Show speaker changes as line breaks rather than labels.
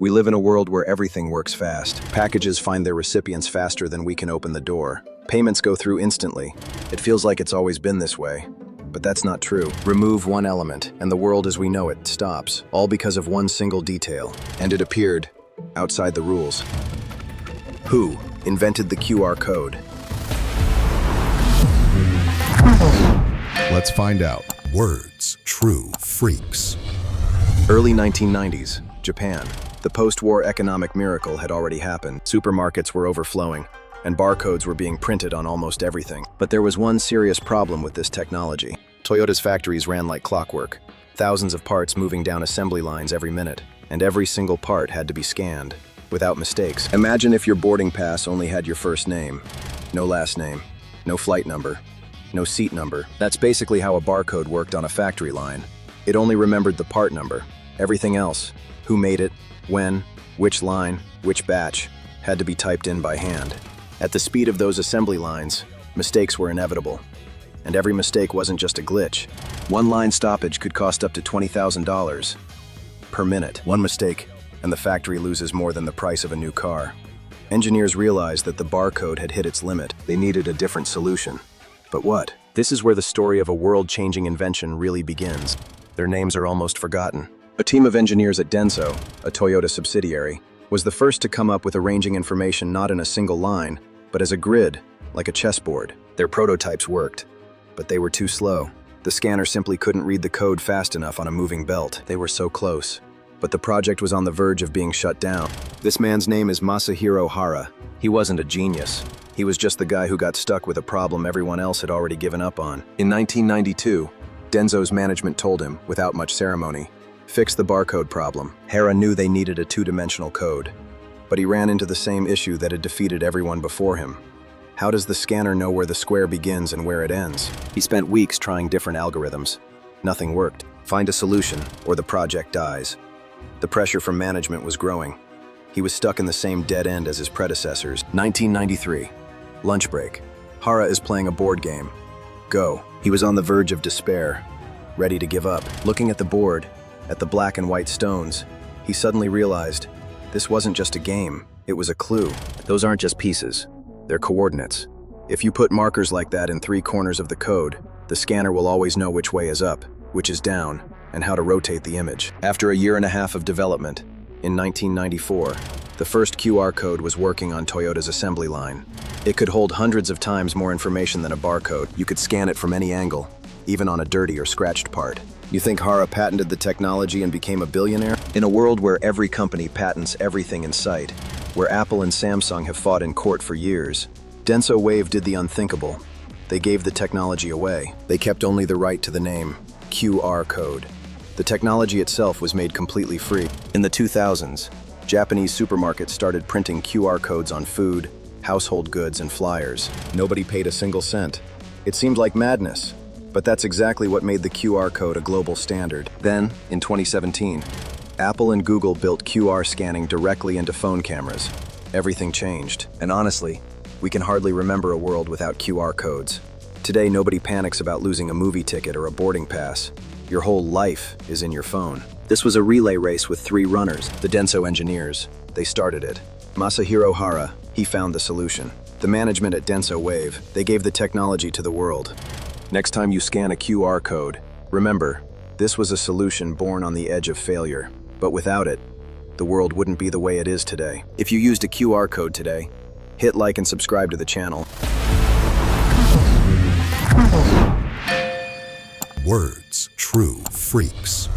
We live in a world where everything works fast. Packages find their recipients faster than we can open the door. Payments go through instantly. It feels like it's always been this way. But that's not true. Remove one element, and the world as we know it stops, all because of one single detail. And it appeared outside the rules. Who invented the QR code?
Let's find out. Words, true freaks.
Early 1990s, Japan. The post-war economic miracle had already happened. Supermarkets were overflowing, and barcodes were being printed on almost everything. But there was one serious problem with this technology. Toyota's factories ran like clockwork, thousands of parts moving down assembly lines every minute, and every single part had to be scanned, without mistakes. Imagine if your boarding pass only had your first name, no last name, no flight number, no seat number. That's basically how a barcode worked on a factory line. It only remembered the part number. Everything else, who made it, when, which line, which batch, had to be typed in by hand. At the speed of those assembly lines, mistakes were inevitable. And every mistake wasn't just a glitch. One line stoppage could cost up to $20,000 per minute. One mistake, and the factory loses more than the price of a new car. Engineers realized that the barcode had hit its limit. They needed a different solution. But what? This is where the story of a world-changing invention really begins. Their names are almost forgotten. A team of engineers at Denso, a Toyota subsidiary, was the first to come up with arranging information not in a single line, but as a grid, like a chessboard. Their prototypes worked, but they were too slow. The scanner simply couldn't read the code fast enough on a moving belt. They were so close. But the project was on the verge of being shut down. This man's name is Masahiro Hara. He wasn't a genius. He was just the guy who got stuck with a problem everyone else had already given up on. In 1992, Denso's management told him, without much ceremony, fix the barcode problem. Hara knew they needed a two-dimensional code, but he ran into the same issue that had defeated everyone before him. How does the scanner know where the square begins and where it ends? He spent weeks trying different algorithms. Nothing worked. Find a solution, or the project dies. The pressure from management was growing. He was stuck in the same dead end as his predecessors. 1993. Lunch break. Hara is playing a board game. Go. He was on the verge of despair, ready to give up. Looking at the board, at the black and white stones, he suddenly realized this wasn't just a game, it was a clue. Those aren't just pieces, they're coordinates. If you put markers like that in 3 corners of the code, the scanner will always know which way is up, which is down, and how to rotate the image. After a year and a half of development, in 1994, the first QR code was working on Toyota's assembly line. It could hold hundreds of times more information than a barcode. You could scan it from any angle, even on a dirty or scratched part. You think Hara patented the technology and became a billionaire? In a world where every company patents everything in sight, where Apple and Samsung have fought in court for years, Denso Wave did the unthinkable. They gave the technology away. They kept only the right to the name, QR code. The technology itself was made completely free. In the 2000s, Japanese supermarkets started printing QR codes on food, household goods, and flyers. Nobody paid a single cent. It seemed like madness. But that's exactly what made the QR code a global standard. Then, in 2017, Apple and Google built QR scanning directly into phone cameras. Everything changed. And honestly, we can hardly remember a world without QR codes. Today, nobody panics about losing a movie ticket or a boarding pass. Your whole life is in your phone. This was a relay race with 3 runners, the Denso engineers. They started it. Masahiro Hara, he found the solution. The management at Denso Wave, they gave the technology to the world. Next time you scan a QR code, remember, this was a solution born on the edge of failure. But without it, the world wouldn't be the way it is today. If you used a QR code today, hit like and subscribe to the channel.
Words, true freaks.